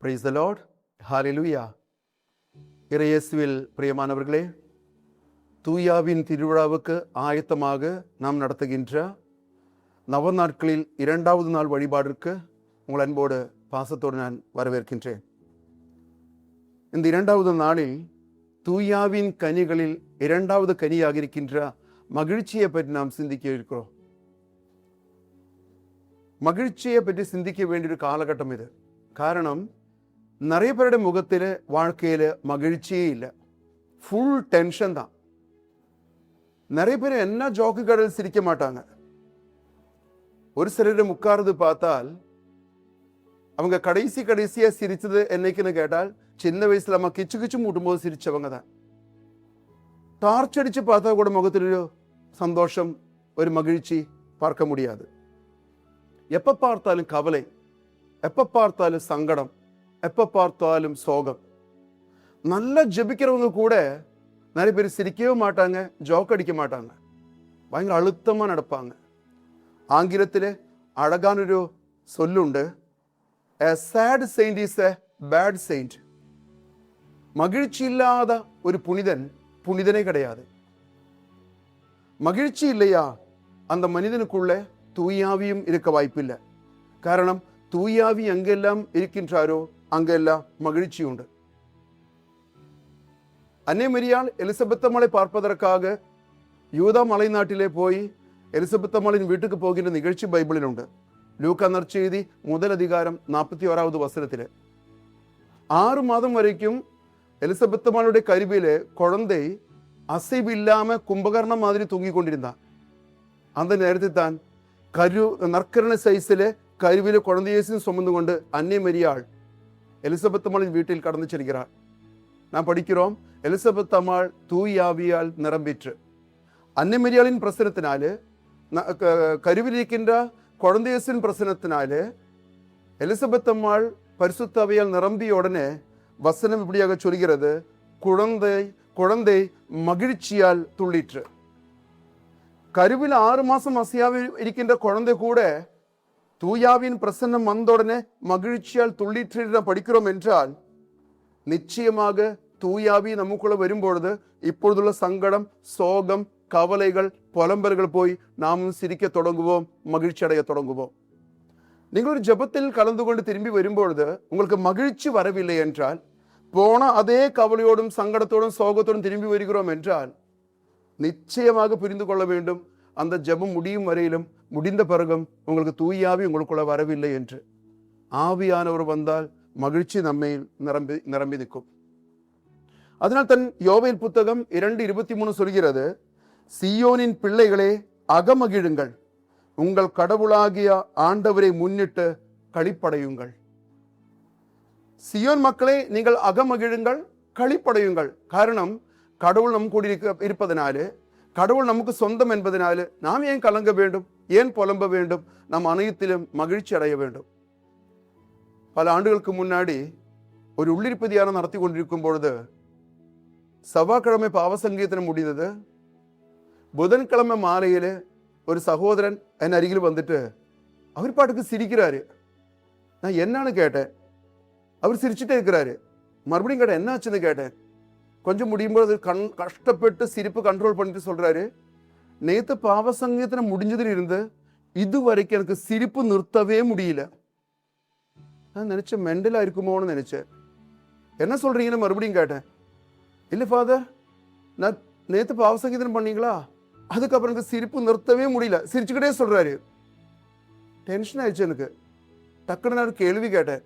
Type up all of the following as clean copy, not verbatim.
Praise the Lord. ஹalleluya. இறையேசுவில் பிரியமானவர்களே, தூயாவின் திருவிழாவுக்கு ஆயத்தமாக நாம் நடத்துகின்ற நவநாட்களில் 2வது நாள் வழிபாடிற்கு உங்கள் அன்போடு பாசத்தோடு நான் வரவேற்கின்றேன். இந்த 2வது நாளில் தூயாவின் கனிகளில் 2வது கனியாக இருக்கின்ற மகிழ்ச்சியை பற்றி நாம் சிந்திக்க இருக்கிறோம். மகிழ்ச்சியை பற்றி சிந்திக்க வேண்டிய காலகட்டம் இது. காரணம், நிறைய பேருடைய முகத்தில் வாழ்க்கையில் மகிழ்ச்சியே இல்லை, ஃபுல் டென்ஷன் தான். நிறைய பேர் என்ன ஜோக்கு கடல் சிரிக்க மாட்டாங்க. ஒரு சிலர் உட்கார்ந்து பார்த்தால் அவங்க கடைசியா சிரிச்சது என்னைக்குன்னு கேட்டால், சின்ன வயசுல நம்ம கிச்சு கிச்சு மூட்டும் போது சிரிச்சவங்க தான். டார்ச் அடிச்சு பார்த்தா கூட முகத்தில் சந்தோஷம், ஒரு மகிழ்ச்சி பார்க்க முடியாது. எப்ப பார்த்தாலும் கவலை, எப்ப பார்த்தாலும் சங்கடம், எப்ப பார்த்தாலும் சோகம். நல்லா ஜெபிக்கிறவங்க கூட நிறைய பேர் சிரிக்கவே மாட்டாங்க, ஜோக் அடிக்க மாட்டாங்க, பயங்கர அழுத்தமா நடப்பாங்க. ஆங்கிலத்தில் அழகானொரு சொல்லுண்டு, a sad saint is a bad saint. மகிழ்ச்சி இல்லாத ஒரு புனிதனே கிடையாது. மகிழ்ச்சி இல்லையா, அந்த மனிதனுக்குள்ள தூயாவியும் இருக்க வாய்ப்பில்லை. காரணம், தூயாவி எங்கெல்லாம் இருக்கின்றாரோ அங்கெல்லாம் மகிழ்ச்சி உண்டு. அன்னை மரியாள் எலிசபெத் அம்மாளை பார்ப்பதற்காக யூதா மலை நாட்டிலே போய் எலிசபெத் அம்மாளின் வீட்டுக்கு போகின்ற நிகழ்ச்சி பைபிளில் உண்டு. லூக்கா நற்செய்தி 1 அதிகாரம் 41வது வசனத்திலே 6 மாதம் வரைக்கும் எலிசபெத் அம்மாளுடைய கருவிலே குழந்தை அசைவு இல்லாம கும்பகர்ணம் மாதிரி தூங்கி கொண்டிருந்தான். அந்த நேரத்தில் தான் நற்கரண சைஸிலே கருவிலே குழந்தையேசும் சுமந்து கொண்டு அன்னை மரியாள் எலிசபெத் அம்மாளின் வீட்டில் கடந்து செல்கிறார். நான் படிக்கிறோம், எலிசபெத் அம்மாள் தூயாவியால் நிரம்பிற்று. அன்னை மரியாளின் பிரசனத்தினாலே, கருவில் இருக்கின்ற குழந்தையேசின் பிரசனத்தினாலே எலிசபெத் அம்மாள் பரிசுத்தாவியால் நிரம்பிய உடனே வசனம் இப்படியாக சொல்கிறது, குழந்தை மகிழ்ச்சியால் துள்ளிற்று. கருவில் 6 மாசம் அசையாவில் இருக்கின்ற குழந்தை கூட தூயாவின் பிரசன்னம் வந்த உடனே மகிழ்ச்சியால் துள்ளிற்று படிக்கிறோம் என்றால், நிச்சயமாக தூயாவி நமக்குள்ள வரும்பொழுது இப்பொழுதுள்ள சங்கடம், சோகம், கவலைகள், புலம்பல்கள் போய் நாமும் சிரிக்க தொடங்குவோம், மகிழ்ச்சி அடைய தொடங்குவோம். நீங்கள் ஒரு ஜெபத்தில் கலந்து கொண்டு திரும்பி வரும்பொழுது உங்களுக்கு மகிழ்ச்சி வரவில்லை என்றால், போன அதே கவலையோடும் சங்கடத்தோடும் சோகத்தோடும் திரும்பி வருகிறோம் என்றால், நிச்சயமாக புரிந்து கொள்ள வேண்டும், அந்த ஜெபம் முடியும் வரையிலும், முடிந்த பிறகும் உங்களுக்கு தூயாவி உங்களுக்குள்ள வரவில்லை என்று. ஆவியானவர் வந்தால் மகிழ்ச்சி நம்மை நிரம்பி நிற்கும். அதனால் தன் யோவேல் புத்தகம் 2:23 சொல்கிறது, சீயோனின் பிள்ளைகளே அகமகிழுங்கள், உங்கள் கடவுளாகிய ஆண்டவரை முன்னிட்டு களிப்படையுங்கள். சியோன் மக்களே, நீங்கள் அகமகிழுங்கள், களிப்படையுங்கள். காரணம், கடவுள் நம் கூடி இருப்பதனாலே, கடவுள் நமக்கு சொந்தம் என்பதனால நாம் ஏன் கலங்க வேண்டும், ஏன் புலம்ப வேண்டும், நாம் அனைத்திலும் மகிழ்ச்சி அடைய வேண்டும். பல ஆண்டுகளுக்கு முன்னாடி ஒரு உள்ளிருப்பு தியானம் நடத்தி கொண்டிருக்கும் பொழுது செவ்வாய்க்கிழமை பாவசங்கீதனம் முடிந்தது. புதன்கிழமை மாலையில ஒரு சகோதரன் என் அருகில் வந்துட்டு அவர் பாட்டுக்கு சிரிக்கிறாரு. நான் என்னன்னு கேட்டேன். அவர் சிரிச்சுட்டே இருக்கிறாரு. மறுபடியும் கேட்டேன், என்ன ஆச்சுன்னு கேட்டேன். கொஞ்சம் முடியும் போது கஷ்டப்பட்டு சிரிப்பு கண்ட்ரோல் பண்ணிட்டு சொல்றாரு, நேத்து பாவசங்கீதனம் முடிஞ்சதுல இருந்து இது வரைக்கும் எனக்கு சிரிப்பு நிறுத்தவே முடியல. நான் நினைச்சேன் மெண்டலா இருக்குமோன்னு நினைச்சேன். என்ன சொல்றீங்கன்னு மறுபடியும் கேட்டேன். இல்லை ஃபாதர், நான் நேத்து பாவசங்கீதனம் பண்ணீங்களா, அதுக்கப்புறம் எனக்கு சிரிப்பு நிறுத்தவே முடியல, சிரிச்சுக்கிட்டே சொல்றாரு. டென்ஷன் ஆயிடுச்சு எனக்கு. டக்குன்னு நான் கேள்வி கேட்டேன்.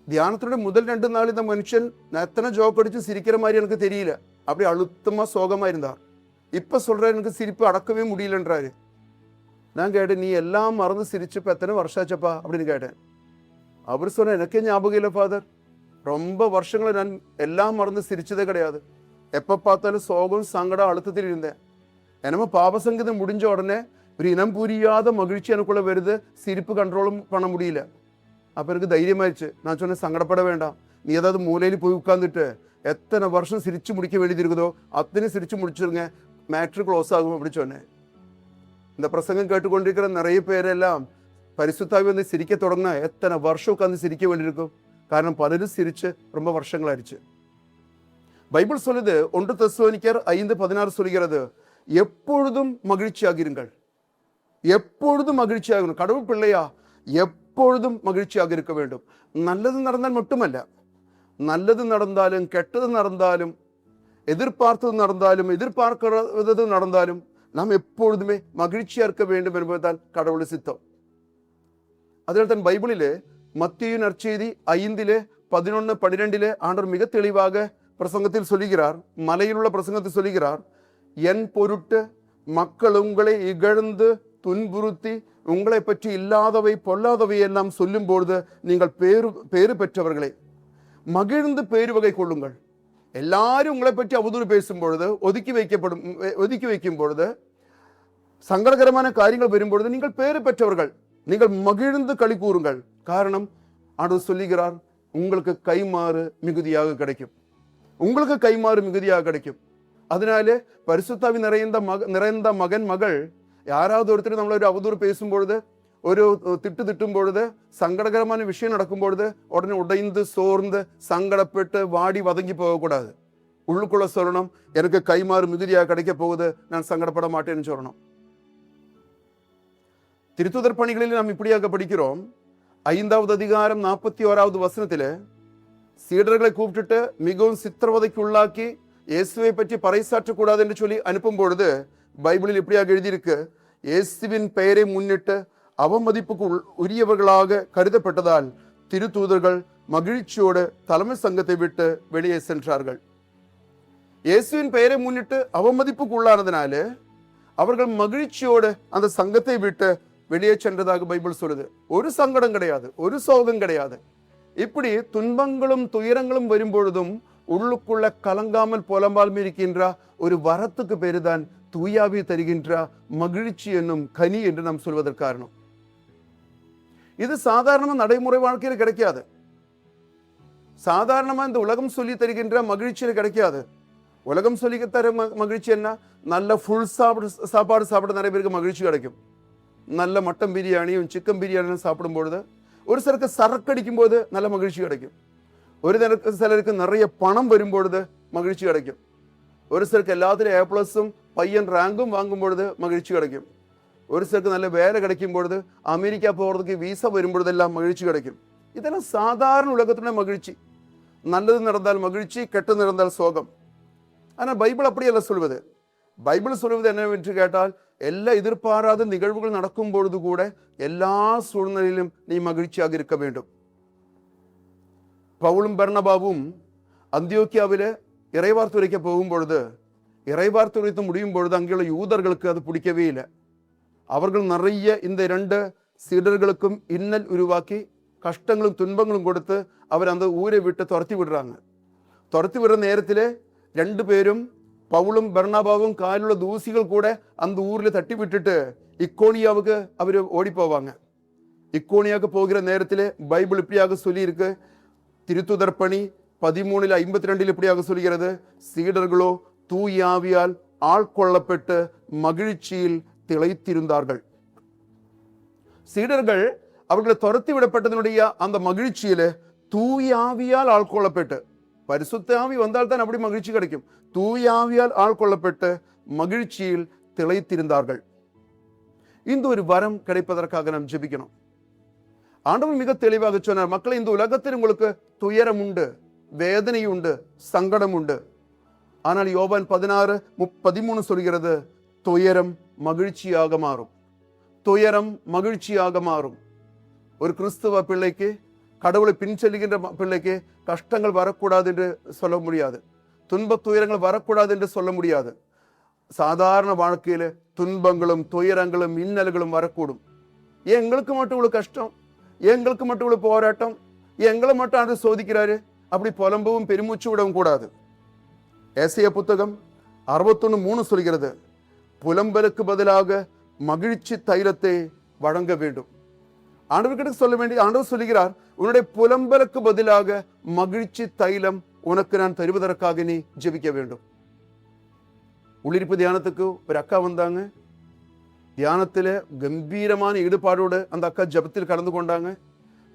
தியானத்தோட முதல் 2 நாள் இந்த மனுஷன் நான் எத்தனை ஜோக் அடிச்சு சிரிக்கிற மாதிரி எனக்கு தெரியல, அப்படி அழுத்தமா சோகமா இருந்தார். இப்ப சொல்ற எனக்கு சிரிப்பு அடக்கவே முடியலன்றாரு. நான் கேட்டேன், நீ எல்லாம் மறந்து சிரிச்சுப்ப எத்தனை வருஷம் ஆச்சப்பா அப்படின்னு கேட்டேன். அவர் சொன்ன, எனக்கே ஞாபகம் இல்லை ஃபாதர், ரொம்ப வருஷங்களை நான் எல்லாம் மறந்து சிரிச்சதே கிடையாது. எப்ப பார்த்தாலும் சோகம், சங்கடம், அழுத்தத்தில் இருந்தேன். என்னமோ பாவசங்கீதம் முடிஞ்ச உடனே ஒரு இனம் புரியாத மகிழ்ச்சி எனக்குள்ள வருது, சிரிப்பு கண்ட்ரோலும் பண்ண முடியல. அப்ப எனக்கு தைரியமாயிடுச்சு. நான் சொன்னேன், சங்கடப்பட வேண்டாம், நீ ஏதாவது மூலையில் போய் உட்கார்ந்துட்டு எத்தனை வருஷம் சிரிச்சு முடிக்க வேண்டியது இருக்குதோ அத்தனை சிரிச்சு முடிச்சிருங்க, மேட்ரு க்ளோஸ் ஆகும் அப்படி சொன்னேன். இந்த பிரசங்கம் கேட்டுக்கொண்டிருக்கிற நிறைய பேரெல்லாம் பரிசுத்தாவி வந்து சிரிக்க தொடங்கினா எத்தனை வருஷம் உட்காந்து சிரிக்க வேண்டியிருக்கும். காரணம் பலரும் சிரிச்சு ரொம்ப வருஷங்கள் ஆயிடுச்சு. பைபிள் சொல்லுது, 1 தெசலோனிக்கர் 5:16 சொல்கிறது, எப்பொழுதும் மகிழ்ச்சியாக இருங்கள். எப்பொழுதும் மகிழ்ச்சியாக இருக்கணும். கடவுள் பிள்ளையா, எப்பொழுதும் மகிழ்ச்சியாக இருக்க வேண்டும். நல்லது நடந்தால் மட்டுமல்ல, நல்லது நடந்தாலும் கெட்டது நடந்தாலும் எதிர்பார்த்தது நடந்தாலும் எதிர்பார்க்கிறது நடந்தாலும் நாம் எப்பொழுதுமே மகிழ்ச்சியா இருக்க வேண்டும் என்பதுதான் கடவுளுடைய சித்தம். அதனால் தான் பைபிளிலே மத்தேயு நற்செய்தி 5:11-12 ஆண்டவர் மிக தெளிவாக பிரசங்கத்தில் சொல்லுகிறார். மலையில் உள்ள பிரசங்கத்தில் சொல்லுகிறார், என் பொருட்டு மக்கள் உங்களை இகழ்ந்து துன்புறுத்தி உங்களை பற்றி இல்லாதவை பொல்லாதவை எல்லாம் சொல்லும் பொழுது நீங்கள் பேறு பெற்றவர்களே, மகிழ்ந்து பேரு வகை கொள்ளுங்கள். எல்லாரும் உங்களை பற்றி அவதூறு பேசும் பொழுது, ஒதுக்கி வைக்கும் பொழுது, சங்கடகரமான காரியங்கள் வரும்பொழுது நீங்கள் பேறு பெற்றவர்கள், நீங்கள் மகிழ்ந்து களி கூறுங்கள். காரணம், ஆண்டவர் சொல்லுகிறார், உங்களுக்கு கைமாறு மிகுதியாக கிடைக்கும். உங்களுக்கு கைமாறு மிகுதியாக கிடைக்கும். அதனாலே பரிசுத்தாவி நிறைந்த மகன் மகள் யாராவது ஒருத்தர் நம்மள ஒரு அவதூறு பேசும் பொழுது, ஒரு திட்டும் பொழுது, சங்கடகரமான விஷயம் நடக்கும் பொழுது உடனே உடைந்து சோர்ந்து சங்கடப்பட்டு வாடி வதங்கி போகக்கூடாது. உள்ளுக்குள்ள சொல்லணும், எனக்கு கைமாறு மிகுதியாக கிடைக்க போகுது, நான் சங்கடப்பட மாட்டேன்னு சொல்லணும். திருத்துதர் பணிகளில் நாம் இப்படியாக படிக்கிறோம். 5வது அதிகாரம் 41வது வசனத்திலே சீடர்களை கூப்பிட்டுட்டு மிகவும் சித்திரவதைக்கு உள்ளாக்கி இயேசுவை பற்றி பறைசாற்றக்கூடாது என்று சொல்லி அனுப்பும் பொழுது பைபிளில் இப்படியாக எழுதியிருக்கு, இயேசுவின் பெயரை முன்னிட்டு அவமதிப்புக்கு உரியவர்களாக கருதப்பட்டதால் திருத்தூதர்கள் மகிழ்ச்சியோடு தலைமை சங்கத்தை விட்டு வெளியே சென்றார்கள். இயேசுவின் பெயரை முன்னிட்டு அவமதிப்புக்கு உள்ளானதுனால அவர்கள் மகிழ்ச்சியோடு அந்த சங்கத்தை விட்டு வெளியே சென்றதாக பைபிள் சொல்லுது. ஒரு சங்கடம் கிடையாது, ஒரு சோகம் கிடையாது. இப்படி துன்பங்களும் துயரங்களும் வரும்பொழுதும் உள்ளுக்குள்ள கலங்காமல் புலம்பால் இருக்கின்ற ஒரு வரத்துக்கு பேருதான் தூயாவி தருகின்ற மகிழ்ச்சி என்னும் கனி என்று நாம் சொல்வதற்கு காரணம். இது சாதாரண நடைமுறை வாழ்க்கையில் கிடைக்காது. சாதாரணமா இந்த உலகம் சொல்லி தருகின்ற மகிழ்ச்சியில் கிடைக்காது. உலகம் சொல்லி தர மகிழ்ச்சி என்ன? நல்ல ஃபுல் சாப்பாடு சாப்பிட நிறைய பேருக்கு மகிழ்ச்சி கிடைக்கும். நல்ல மட்டன் பிரியாணியும் சிக்கன் பிரியாணியும் சாப்பிடும் பொழுது, ஒரு சிலருக்கு சரக்கடிக்கும் போது நல்ல மகிழ்ச்சி கிடைக்கும். ஒரு சிலருக்கு நிறைய பணம் வரும்பொழுது மகிழ்ச்சி கிடைக்கும். ஒரு சிலருக்கு எல்லாத்திலும் A+ம் பையன் ரேங்கும் வாங்கும் பொழுது மகிழ்ச்சி கிடைக்கும். ஒரு சிலருக்கு நல்ல வேலை கிடைக்கும் பொழுது, அமெரிக்கா போகிறதுக்கு வீசா வரும்பொழுதெல்லாம் மகிழ்ச்சி கிடைக்கும். இதெல்லாம் சாதாரண உலகத்துடைய மகிழ்ச்சி. நல்லது நடந்தால் மகிழ்ச்சி, கெட்டது நடந்தால் சோகம். ஆனால் பைபிள் அப்படியெல்லாம் சொல்வது. பைபிள் சொல்வது என்னவென்று கேட்டால், எல்லா எதிர்பாராத நிகழ்வுகள் நடக்கும் பொழுது கூட எல்லா சூழ்நிலையிலும் நீ மகிழ்ச்சியாக இருக்க வேண்டும். பவுலும் பர்னபாவும் அந்தியோக்கியாவில இறைவார்த்துரைக்க போகும் பொழுது, இறைவார்த்துரைத்து முடியும் பொழுது அங்குள்ள யூதர்களுக்கு அது பிடிக்கவே இல்லை. அவர்கள் நிறைய இந்த 2 சீடர்களுக்கும் இன்னல் உருவாக்கி கஷ்டங்களும் துன்பங்களும் கொடுத்து அவர் அந்த ஊரை விட்டு துரத்தி விடுறாங்க. துரத்தி விடுற நேரத்திலே 2 பேரும், பவுலும் பர்னபாவும் காலிலுள்ள தூசிகள் கூட அந்த ஊர்ல தட்டி விட்டுட்டு இக்கோனியாவுக்கு அவரு ஓடி போவாங்க. இக்கோனியாவுக்கு போகிற நேரத்திலே பைபிள் இப்படியாக சொல்லி இருக்கு. திருத்துதர் பணி 13:52 இப்படியாக சொல்கிறது, சீடர்களோ தூயாவியால் ஆட்கொள்ளப்பட்டு மகிழ்ச்சியில் திளைத்திருந்தார்கள். சீடர்கள் அவர்களை துரத்தி விடப்பட்டதனுடைய அந்த மகிழ்ச்சியில தூயாவியால் ஆட்கொள்ளப்பட்டு, பரிசுத்த ஆவி வந்தால் தான் அப்படி மகிழ்ச்சி கிடைக்கும். தூயாவியால் ஆட்கொள்ளப்பட்டு மகிழ்ச்சியில் திளைத்திருந்தார்கள். இந்த ஒரு வரம் கிடைப்பதற்காக நாம் ஜெபிக்கணும். ஆண்டவர் மிக தெளிவாக சொன்னார், மக்களை, இந்த உலகத்தில் உங்களுக்கு துயரம் உண்டு, வேதனை உண்டு, சங்கடம் உண்டு. ஆனால் யோவான் 16:13 சொல்கிறது, துயரம் மகிழ்ச்சியாக மாறும். துயரம் மகிழ்ச்சியாக மாறும். ஒரு கிறிஸ்துவ பிள்ளைக்கு, கடவுளை பின்செல்லுகின்ற பிள்ளைக்கு கஷ்டங்கள் வரக்கூடாது என்று சொல்ல முடியாது. துன்ப துயரங்கள் வரக்கூடாது என்று சொல்ல முடியாது. சாதாரண வாழ்க்கையில துன்பங்களும் துயரங்களும் இன்னல்களும் வரக்கூடும். ஏன் எங்களுக்கு மட்டும் இவ்வளவு கஷ்டம், எங்களுக்கு மட்டும் இவ்வளவு போராட்டம், எங்களை மட்டும் அது சோதிக்கிறாரு, அப்படி புலம்பவும் பெருமூச்சு விடவும் கூடாது. ஏசாயா புத்தகம் 61:3 சொல்கிறது, புலம்பலுக்கு பதிலாக மகிழ்ச்சி தைலத்தை வழங்க வேண்டும். ஆண்டவர்கிட்ட சொல்ல வேண்டிய, ஆண்டவர் சொல்லுகிறார், உன்னுடைய புலம்பலுக்கு பதிலாக மகிழ்ச்சி தைலம் உனக்கு நான் தருவதற்காக நீ ஜெபிக்க வேண்டும். உள்ளிருப்பு தியானத்துக்கு ஒரு அக்கா வந்தாங்க. தியானத்தில் கம்பீரமான ஈடுபாடோடு அந்த அக்கா ஜபத்தில் கலந்து கொண்டாங்க.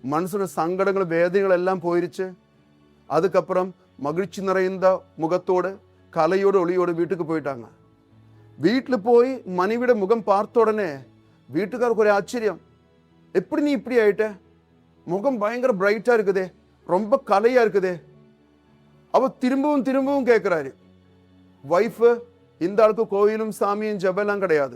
மனசோட சங்கடங்கள் வேதனைகள் எல்லாம் போயிருச்சு. அதுக்கப்புறம் மகிழ்ச்சி நிறைந்த முகத்தோடு கலையோடு ஒளியோடு வீட்டுக்கு போயிட்டாங்க. வீட்டில் போய் மனைவியோட முகம் பார்த்த உடனே வீட்டுக்காருக்கு ஒரு ஆச்சரியம். எப்படி நீ இப்படி ஆயிட்ட? முகம் பயங்கர பிரைட்டா இருக்குதே, ரொம்ப கலையா இருக்குதே. அவ திரும்பவும் திரும்பவும் கேட்கிறாரு. வைஃப் இந்த ஆளுக்கு கோயிலும் சாமியும் ஜபெல்லாம் கிடையாது.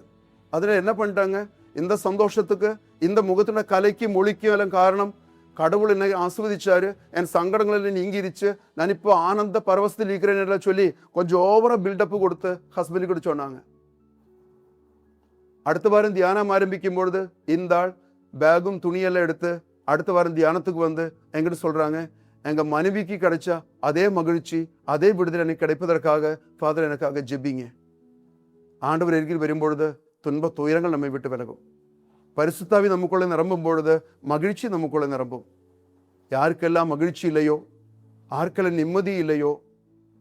அதுல என்ன பண்ணிட்டாங்க, இந்த சந்தோஷத்துக்கு இந்த முகத்தின கலைக்கு மொழிக்கும் எல்லாம் காரணம் கடவுள் என்னை ஆஸ்வதிச்சாரு, என் சங்கடங்கள் எல்லாம் நீங்கிருச்சு, நான் இப்போ ஆனந்த பரவசத்தில் இருக்கிறேன் சொல்லி கொஞ்சம் ஓவரா பில்டப் கொடுத்து ஹஸ்பண்ட் கூட சொன்னாங்க. அடுத்த வாரம் தியானம் ஆரம்பிக்கும் பொழுது இந்த ஆள் பேகும் துணியெல்லாம் எடுத்து அடுத்த வாரம் தியானத்துக்கு வந்து எங்கிட்ட சொல்றாங்க, எங்க மனைவிக்கு கிடைச்ச அதே மகிழ்ச்சி அதே விடுதலை எனக்கு கிடைப்பதற்காக ஃபாதர் எனக்காக ஜெபிங்க. ஆண்டவர் அருகில் வரும்பொழுது துன்ப துயரங்கள் நம்மை விட்டு விலகும். பரிசுத்தாவி நமக்குள்ள நிரம்பும் பொழுது மகிழ்ச்சி நமக்குள்ள நிரம்பும். யாருக்கெல்லாம் மகிழ்ச்சி இல்லையோ, யாருக்கெல்லாம் நிம்மதி இல்லையோ,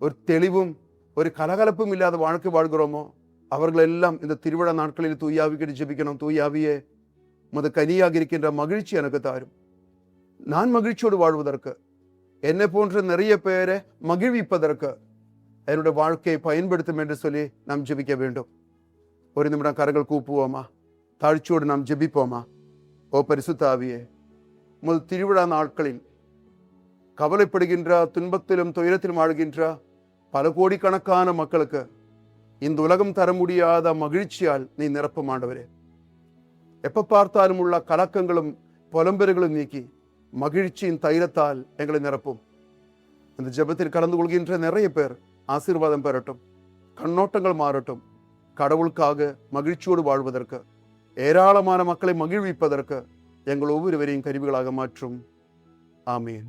ஒரு தெளிவும் ஒரு கலகலப்பும் இல்லாத வாழ்க்கை வாழ்கிறோமோ, அவர்களெல்லாம் இந்த திருவிழா நாட்களில் தூயாவிக்கிட்டு ஜெபிக்கணும். தூயாவியே, உமது கனியாக இருக்கின்ற மகிழ்ச்சி எனக்கு தாரும். நான் மகிழ்ச்சியோடு வாழ்வதற்கு, என்னை போன்ற நிறைய பேரை மகிழ்விப்பதற்கு என்னுடைய வாழ்க்கையை பயன்படுத்தும் என்று சொல்லி நாம் ஜெபிக்க வேண்டும். ஒரு நிமிடம் கரங்கள் கூப்புவோமா? தாழ்ச்சியோடு நாம் ஜெபிப்போமா? ஓ பரிசுத்த ஆவியே, உமது திருவிழா நாட்களில் கவலைப்படுகின்ற, துன்பத்திலும் துயரத்திலும் ஆழ்கின்ற பல கோடிக்கணக்கான மக்களுக்கு இந்த உலகம் தர முடியாத மகிழ்ச்சியால் நீ நிரப்பும் ஆண்டவரே. எப்ப பார்த்தாலும் உள்ள கலக்கங்களும் புலம்பெருகளும் நீக்கி மகிழ்ச்சியின் தைலத்தால் எங்களை நிரப்பும். இந்த ஜெபத்தில் கலந்து கொள்கின்ற நிறைய பேர் ஆசீர்வாதம் பெறட்டும், கண்ணோட்டங்கள் மாறட்டும். கடவுளுக்காக மகிழ்ச்சியோடு வாழ்வதற்கு, ஏராளமான மக்களை மகிழ்விப்பதற்கு எங்கள் ஒவ்வொருவரையும் கருவிகளாக மாற்றும். ஆமீன்.